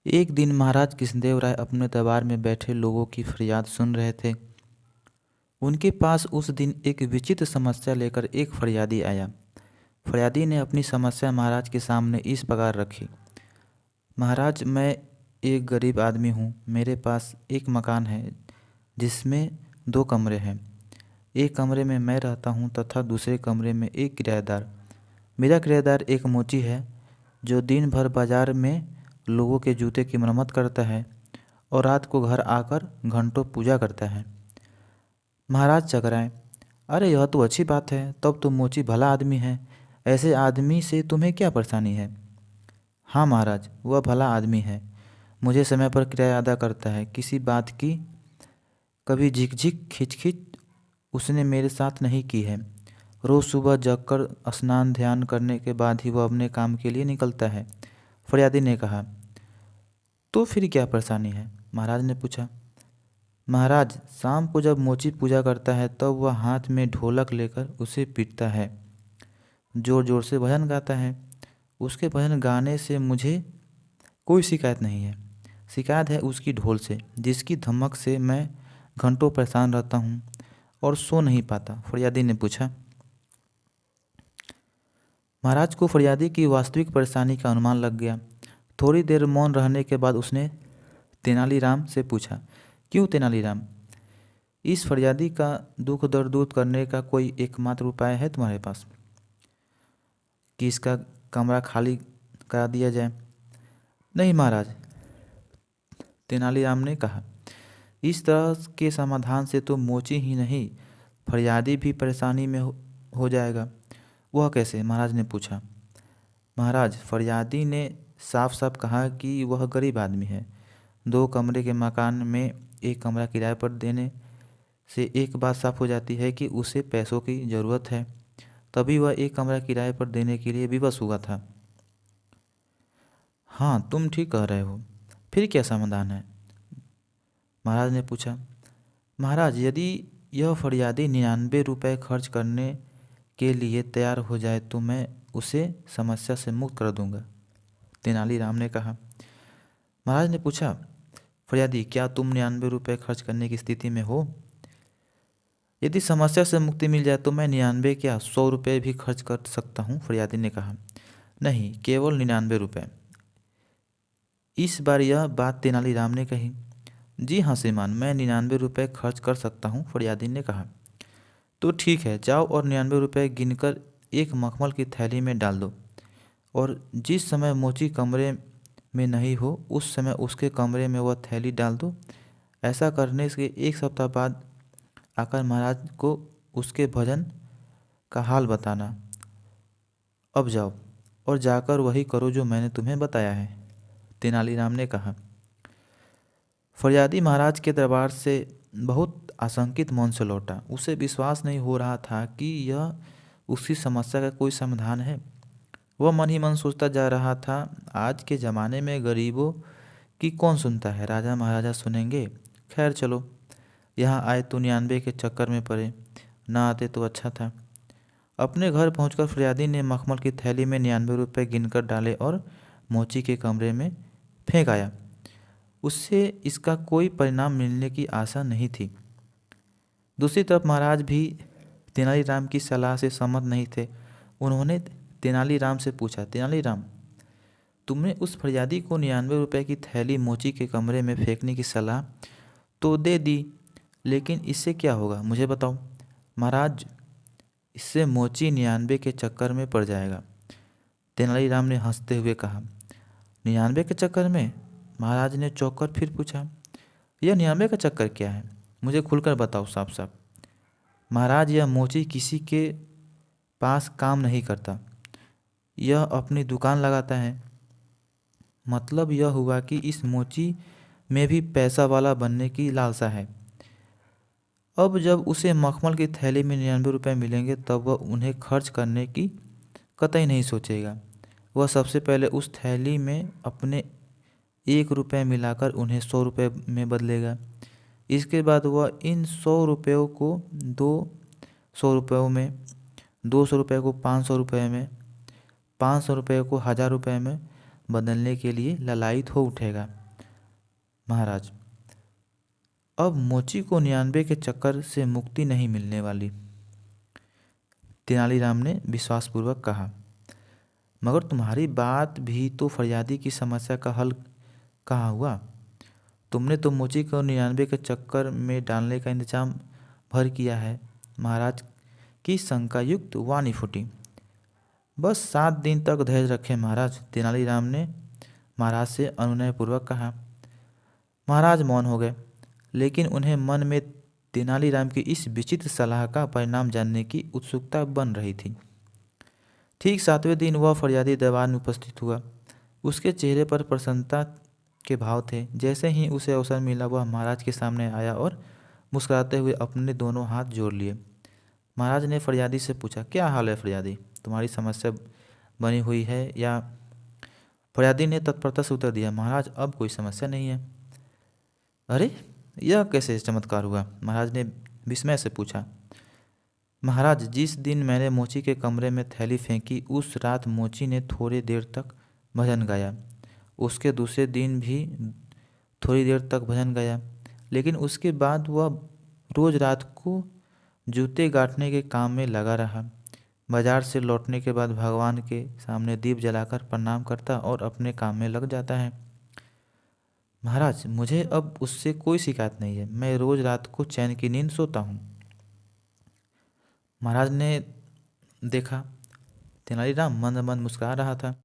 एक दिन महाराज कृष्णदेव राय अपने दरबार में बैठे लोगों की फरियाद सुन रहे थे। उनके पास उस दिन एक विचित्र समस्या लेकर एक फरियादी आया। फरियादी ने अपनी समस्या महाराज के सामने इस प्रकार रखी। महाराज, मैं एक गरीब आदमी हूँ। मेरे पास एक मकान है जिसमें 2 कमरे हैं। एक कमरे में मैं रहता हूँ तथा दूसरे कमरे में एक किराएदार। मेरा किराएदार एक मोची है जो दिन भर बाजार में लोगों के जूते की मरम्मत करता है और रात को घर आकर घंटों पूजा करता है। महाराज चकराए, अरे यह तो अच्छी बात है, तब तो मोची भला आदमी है। ऐसे आदमी से तुम्हें क्या परेशानी है? हाँ महाराज, वह भला आदमी है। मुझे समय पर किराया अदा करता है। किसी बात की कभी झिकझिक खिचखिच उसने मेरे साथ नहीं की है। रोज़ सुबह जगकर स्नान ध्यान करने के बाद ही वह अपने काम के लिए निकलता है। फरियादी ने कहा, तो फिर क्या परेशानी है? महाराज ने पूछा। महाराज, शाम को जब मोची पूजा करता है तब वह हाथ में ढोलक लेकर उसे पीटता है, जोर जोर से भजन गाता है। उसके भजन गाने से मुझे कोई शिकायत नहीं है। शिकायत है उसकी ढोल से, जिसकी धमक से मैं घंटों परेशान रहता हूँ और सो नहीं पाता। फरियादी ने पूछा। महाराज को फरियादी की वास्तविक परेशानी का अनुमान लग गया। थोड़ी देर मौन रहने के बाद उसने तेनालीराम से पूछा, क्यों तेनालीराम, इस फरियादी का दुख दर्द दूर करने का कोई एकमात्र उपाय है तुम्हारे पास कि इसका कमरा खाली करा दिया जाए? नहीं महाराज, तेनालीराम ने कहा, इस तरह के समाधान से तो मोची ही नहीं, फरियादी भी परेशानी में हो जाएगा। वह कैसे? महाराज ने पूछा। महाराज, फरियादी ने साफ साफ कहा कि वह गरीब आदमी है। 2 कमरे के मकान में एक कमरा किराए पर देने से एक बात साफ हो जाती है कि उसे पैसों की ज़रूरत है। तभी वह एक कमरा किराए पर देने के लिए विवश हुआ था। हाँ, तुम ठीक कह रहे हो। फिर क्या समाधान है? महाराज ने पूछा। महाराज, यदि यह फरियादी 99 रुपये खर्च करने के लिए तैयार हो जाए तो मैं उसे समस्या से मुक्त कर दूंगा। तेनालीराम ने कहा। महाराज ने पूछा, फरियादी, क्या तुम 99 रुपये खर्च करने की स्थिति में हो? यदि समस्या से मुक्ति मिल जाए तो मैं 99 क्या 100 रुपये भी खर्च कर सकता हूँ। फरियादी ने कहा। नहीं, केवल 99 रुपये। इस बार यह बात तेनालीराम ने कही। जी हाँ श्रीमान, मैं 99 रुपये खर्च कर सकता हूँ। फरियादी ने कहा। तो ठीक है, जाओ और 99 रुपये गिनकर एक मखमल की थैली में डाल दो और जिस समय मोची कमरे में नहीं हो उस समय उसके कमरे में वह थैली डाल दो। ऐसा करने से 1 सप्ताह बाद आकर महाराज को उसके भजन का हाल बताना। अब जाओ और जाकर वही करो जो मैंने तुम्हें बताया है। तेनालीराम ने कहा। फरियादी महाराज के दरबार से बहुत आशंकित मन से लौटा। उसे विश्वास नहीं हो रहा था कि यह उसकी समस्या का कोई समाधान है। वह मन ही मन सोचता जा रहा था, आज के ज़माने में गरीबों की कौन सुनता है, राजा महाराजा सुनेंगे। खैर चलो, यहाँ आए तो 99 के चक्कर में पड़े, ना आते तो अच्छा था। अपने घर पहुंचकर फरियादी ने मखमल की थैली में 99 रुपये गिनकर डाले और मोची के कमरे में फेंक आया। उससे इसका कोई परिणाम मिलने की आशा नहीं थी। दूसरी तरफ महाराज भी तेनालीराम की सलाह से सहमत नहीं थे। उन्होंने तेनालीराम से पूछा, तेनालीराम, तुमने उस फरियादी को 99 रुपये की थैली मोची के कमरे में फेंकने की सलाह तो दे दी, लेकिन इससे क्या होगा मुझे बताओ। महाराज, इससे मोची 99 के चक्कर में पड़ जाएगा। तेनालीराम ने हंसते हुए कहा। 99 के चक्कर में? महाराज ने चौंक कर फिर पूछा, यह 99 का चक्कर क्या है? मुझे खुलकर बताओ साफ साफ। महाराज, यह मोची किसी के पास काम नहीं करता, यह अपनी दुकान लगाता है। मतलब यह हुआ कि इस मोची में भी पैसा वाला बनने की लालसा है। अब जब उसे मखमल की थैली में 99 रुपये मिलेंगे तब वह उन्हें खर्च करने की कतई नहीं सोचेगा। वह सबसे पहले उस थैली में अपने 1 रुपये मिलाकर उन्हें 100 रुपये में बदलेगा। इसके बाद वह इन 100 रुपयों को 200 रुपयों में, 200 रुपये को 500 रुपये में, 500 रुपये को 1000 रुपये में, बदलने के लिए ललायित हो उठेगा। महाराज, अब मोची को 99 के चक्कर से मुक्ति नहीं मिलने वाली, तेनालीराम ने विश्वासपूर्वक कहा। मगर तुम्हारी बात भी तो फरियादी की समस्या का हल कहाँ हुआ? तुमने तो मोची को 99 के चक्कर में डालने का इंतजाम भर किया है। महाराज की शंकायुक्त वाणी फूटी। बस 7 दिन तक धैर्य रखें महाराज, तेनालीराम ने महाराज से अनुनयपूर्वक कहा। महाराज मौन हो गए, लेकिन उन्हें मन में तेनालीराम की इस विचित्र सलाह का परिणाम जानने की उत्सुकता बन रही थी। ठीक 7वें दिन वह फरियादी दरबार में उपस्थित हुआ। उसके चेहरे पर प्रसन्नता के भाव थे। जैसे ही उसे अवसर मिला वह महाराज के सामने आया और मुस्कुराते हुए अपने दोनों हाथ जोड़ लिए। महाराज ने फरियादी से पूछा, क्या हाल है फरियादी, तुम्हारी समस्या बनी हुई है या? फरियादी ने तत्परता से उत्तर दिया, महाराज अब कोई समस्या नहीं है। अरे, यह कैसे चमत्कार हुआ? महाराज ने विस्मय से पूछा। महाराज, जिस दिन मैंने मोची के कमरे में थैली फेंकी उस रात मोची ने थोड़ी देर तक भजन गाया। उसके दूसरे दिन भी थोड़ी देर तक भजन गाया, लेकिन उसके बाद वह रोज रात को जूते गांठने के काम में लगा रहा। बाजार से लौटने के बाद भगवान के सामने दीप जलाकर प्रणाम करता और अपने काम में लग जाता है। महाराज, मुझे अब उससे कोई शिकायत नहीं है। मैं रोज रात को चैन की नींद सोता हूँ। महाराज ने देखा तेनालीराम मंद मंद मुस्कुरा रहा था।